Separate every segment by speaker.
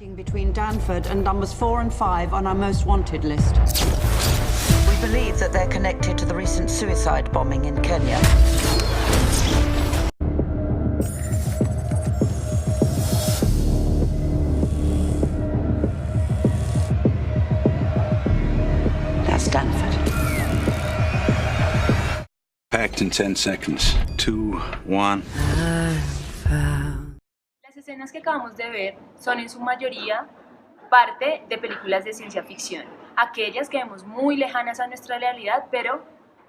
Speaker 1: Between Danford and numbers 4 and 5 on our most wanted list.
Speaker 2: We believe that they're connected to the recent suicide bombing in Kenya. That's Danford.
Speaker 3: Packed in 10 seconds. 2, 1.
Speaker 4: Las escenas que acabamos de ver son en su mayoría parte de películas de ciencia ficción, aquellas que vemos muy lejanas a nuestra realidad, pero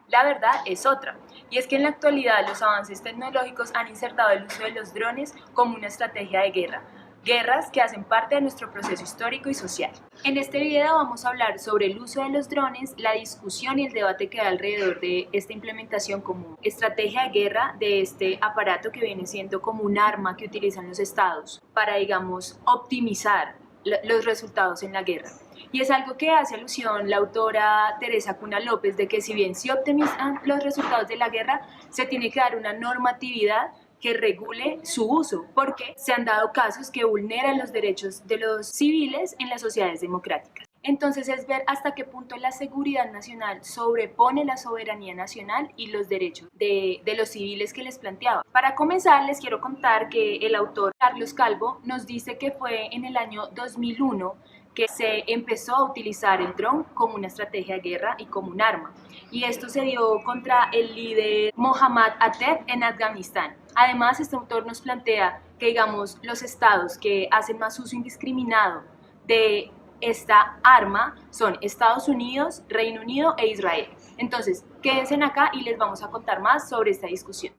Speaker 4: la verdad es otra, y es que en la actualidad los avances tecnológicos han insertado el uso de los drones como una estrategia de guerra, guerras que hacen parte de nuestro proceso histórico y social. En este video vamos a hablar sobre el uso de los drones, la discusión y el debate que hay alrededor de esta implementación como estrategia de guerra de este aparato que viene siendo como un arma que utilizan los estados para, digamos, optimizar los resultados en la guerra. Y es algo que hace alusión la autora Teresa Cuna López, de que si bien se optimizan los resultados de la guerra, se tiene que dar una normatividad que regule su uso, porque se han dado casos que vulneran los derechos de los civiles en las sociedades democráticas. Entonces es ver hasta qué punto la seguridad nacional sobrepone la soberanía nacional y los derechos de los civiles que les planteaba. Para comenzar, les quiero contar que el autor Carlos Calvo nos dice que fue en el año 2001 que se empezó a utilizar el dron como una estrategia de guerra y como un arma. Y esto se dio contra el líder Mohammad Atef en Afganistán. Además, este autor nos plantea que, digamos, los estados que hacen más uso indiscriminado de esta arma son Estados Unidos, Reino Unido e Israel. Entonces, quédense acá y les vamos a contar más sobre esta discusión.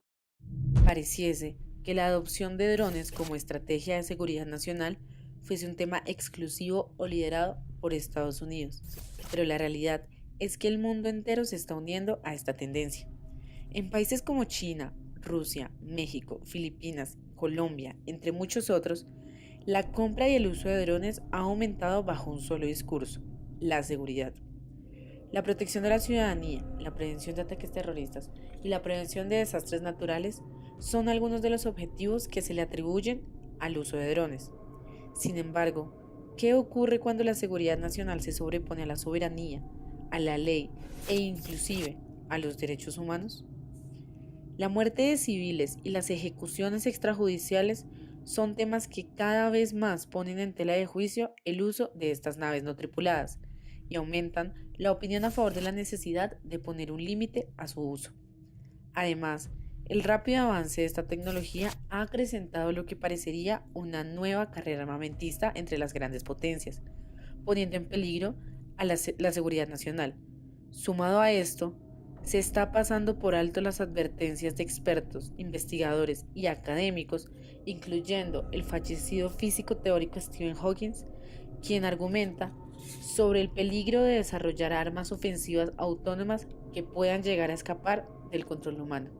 Speaker 5: Pareciese que la adopción de drones como estrategia de seguridad nacional fuese un tema exclusivo o liderado por Estados Unidos, pero la realidad es que el mundo entero se está uniendo a esta tendencia. En países como China, Rusia, México, Filipinas, Colombia, entre muchos otros, la compra y el uso de drones ha aumentado bajo un solo discurso: la seguridad. La protección de la ciudadanía, la prevención de ataques terroristas y la prevención de desastres naturales son algunos de los objetivos que se le atribuyen al uso de drones. Sin embargo, ¿qué ocurre cuando la seguridad nacional se sobrepone a la soberanía, a la ley e inclusive a los derechos humanos? La muerte de civiles y las ejecuciones extrajudiciales son temas que cada vez más ponen en tela de juicio el uso de estas naves no tripuladas y aumentan la opinión a favor de la necesidad de poner un límite a su uso. Además, el rápido avance de esta tecnología ha acrecentado lo que parecería una nueva carrera armamentista entre las grandes potencias, poniendo en peligro a la seguridad nacional. Sumado a esto, se está pasando por alto las advertencias de expertos, investigadores y académicos, incluyendo el fallecido físico teórico Stephen Hawking, quien argumenta sobre el peligro de desarrollar armas ofensivas autónomas que puedan llegar a escapar del control humano,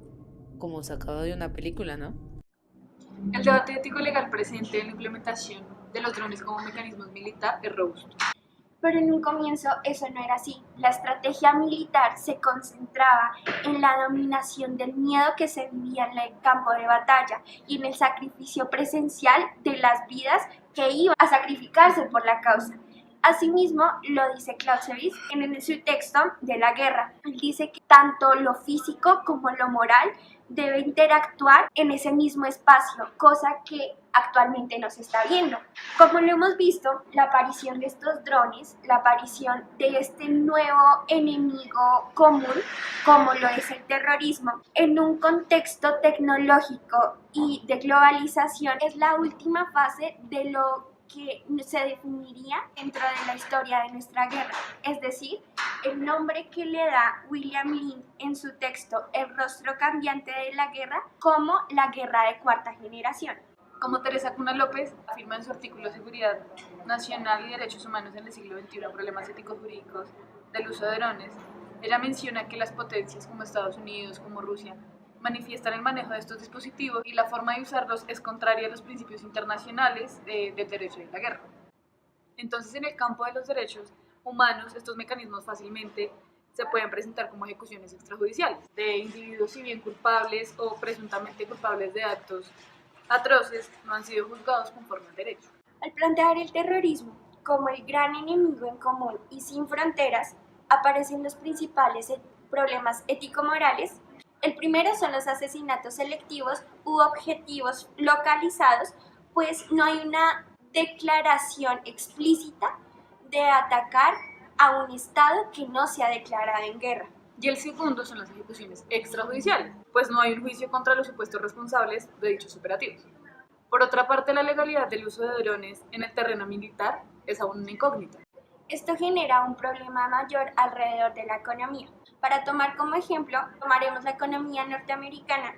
Speaker 5: como sacado de una película, ¿no?
Speaker 6: El debate ético-legal presente en la implementación de los drones como mecanismos militar es robusto.
Speaker 7: Pero en un comienzo eso no era así. La estrategia militar se concentraba en la dominación del miedo que se vivía en el campo de batalla y en el sacrificio presencial de las vidas que iban a sacrificarse por la causa. Asimismo, lo dice Clausewitz en su texto de la guerra. Él dice que tanto lo físico como lo moral debe interactuar en ese mismo espacio, cosa que actualmente no se está viendo. Como lo hemos visto, la aparición de estos drones, la aparición de este nuevo enemigo común, como lo es el terrorismo, en un contexto tecnológico y de globalización, es la última fase de lo que se definiría dentro de la historia de nuestra guerra, es decir, el nombre que le da William Lind en su texto El rostro cambiante de la guerra como la guerra de cuarta generación.
Speaker 6: Como Teresa Cuna López afirma en su artículo Seguridad Nacional y Derechos Humanos en el siglo XXI, problemas éticos jurídicos del uso de drones, ella menciona que las potencias como Estados Unidos, como Rusia, manifiestan el manejo de estos dispositivos y la forma de usarlos es contraria a los principios internacionales del derecho de la guerra. Entonces, en el campo de los derechos humanos, estos mecanismos fácilmente se pueden presentar como ejecuciones extrajudiciales de individuos, si bien culpables o presuntamente culpables de actos atroces, no han sido juzgados conforme al derecho.
Speaker 7: Al plantear el terrorismo como el gran enemigo en común y sin fronteras, aparecen los principales problemas ético-morales. El primero son los asesinatos selectivos u objetivos localizados, pues no hay una declaración explícita de atacar a un Estado que no se ha declarado en guerra.
Speaker 6: Y el segundo son las ejecuciones extrajudiciales, pues no hay un juicio contra los supuestos responsables de dichos operativos. Por otra parte, la legalidad del uso de drones en el terreno militar es aún una incógnita.
Speaker 7: Esto genera un problema mayor alrededor de la economía. Para tomar como ejemplo, tomaremos la economía norteamericana,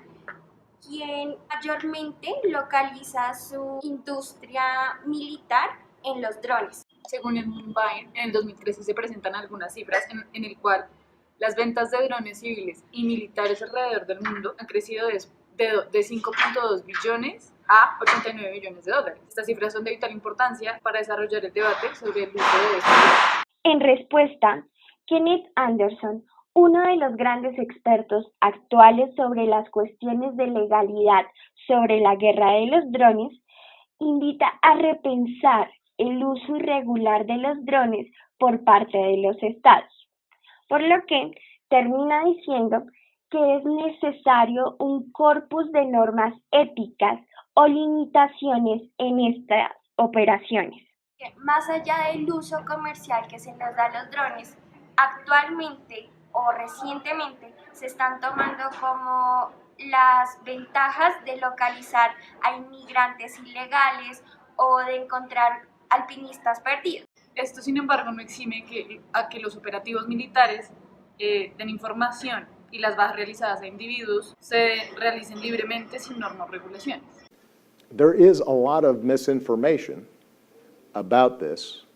Speaker 7: quien mayormente localiza su industria militar en los drones.
Speaker 6: Según el Mumbai, en el 2013 se presentan algunas cifras en el cual las ventas de drones civiles y militares alrededor del mundo han crecido de 5.2 billones a 89 billones de dólares. Estas cifras son de vital importancia para desarrollar el debate sobre el uso de estos drones.
Speaker 7: En respuesta, Kenneth Anderson, uno de los grandes expertos actuales sobre las cuestiones de legalidad sobre la guerra de los drones, invita a repensar el uso irregular de los drones por parte de los estados, por lo que termina diciendo que es necesario un corpus de normas éticas o limitaciones en estas operaciones. Más allá del uso comercial que se nos da a los drones, actualmente o recientemente se están tomando como las ventajas de localizar a inmigrantes ilegales o de encontrar alpinistas perdidos.
Speaker 6: Esto, sin embargo, no exime a que los operativos militares den información y las bajas realizadas a individuos se realicen libremente sin normas o regulaciones.
Speaker 8: There is a lot of misinformation about this.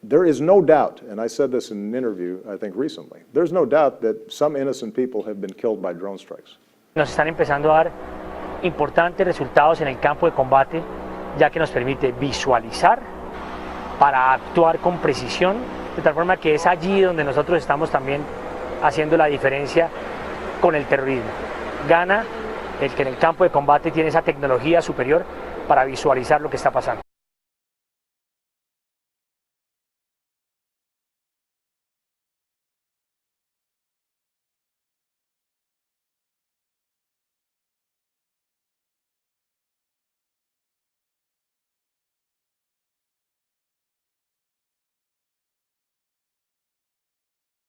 Speaker 8: There is no doubt, and I said this in an interview, I think recently, there's no doubt that some innocent people have been killed by drone strikes.
Speaker 9: Nos están empezando a dar importantes resultados en el campo de combate, ya que nos permite visualizar para actuar con precisión, de tal forma que es allí donde nosotros estamos también haciendo la diferencia con el terrorismo. Gana el que en el campo de combate tiene esa tecnología superior para visualizar lo que está pasando.